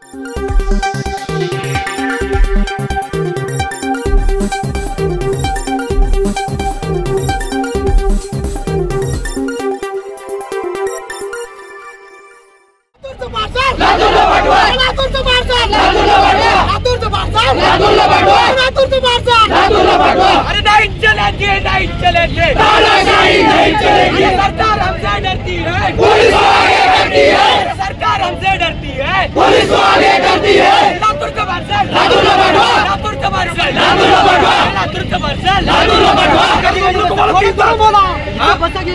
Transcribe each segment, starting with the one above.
अरे नहीं चलेंगे सरकार हमसे डरती है, पुलिस आगे डरती है, सरकार हमसे डरती है, पुलिस आगे डरती है। लातूर का मार्शल, लातूर का मार्शल, लातूर का मार्शल, लातूर का मार्शल, लातूर का मार्शल। बोला बच्चा की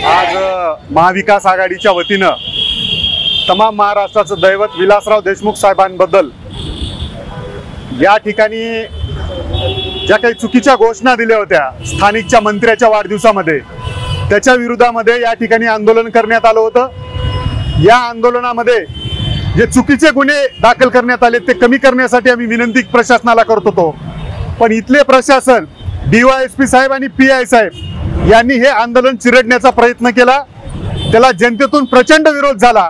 आज महाविकास आघाडीच्या वतीनं तमाम महाराष्ट्राचं दैवत विलासराव देशमुख साहेबांबद्दल या ठिकाणी ज्या काही चुकीच्या घोषणा दिल्या होत्या स्थानिकच्या मंत्र्याच्या वाढदिवसामध्ये, त्याच्या विरोधामध्ये या ठिकाणी आंदोलन करण्यात आलं होतं। या आंदोलनामध्ये जे चुकीचे गुन्हे दाखल करण्यात आले ते कमी करण्यासाठी आम्ही विनंती प्रशासनाला करत होतो, पण इथले प्रशासन DYSP साहेब आणि PI साहेब यांनी हे आंदोलन चिरडण्याचा प्रयत्न केला। त्याला जनतेतून प्रचंड विरोध झाला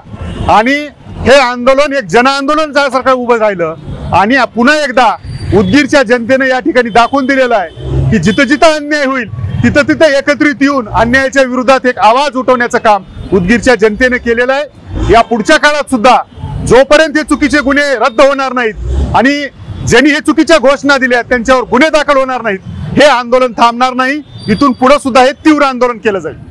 आणि हे आंदोलन एक जनआंदोलन सारखं उभं राहिलं। आणि पुन्हा एकदा उदगीरच्या जनतेने या ठिकाणी दाखवून दिलेलं आहे की जिथं जिथं अन्याय होईल तिथं तिथं एकत्रित येऊन अन्यायाच्या विरोधात एक आवाज उठवण्याचं काम उदगीरच्या जनतेने केलेलं आहे। या पुढच्या काळात सुद्धा जोपर्यंत हे चुकीचे गुन्हे रद्द होणार नाहीत आणि ज्यांनी हे चुकीच्या घोषणा दिल्या त्यांच्यावर गुन्हे दाखल होणार नाहीत, हे आंदोलन थांबणार नाही। इथून पुढे सुद्धा हे तीव्र आंदोलन केलं जाईल।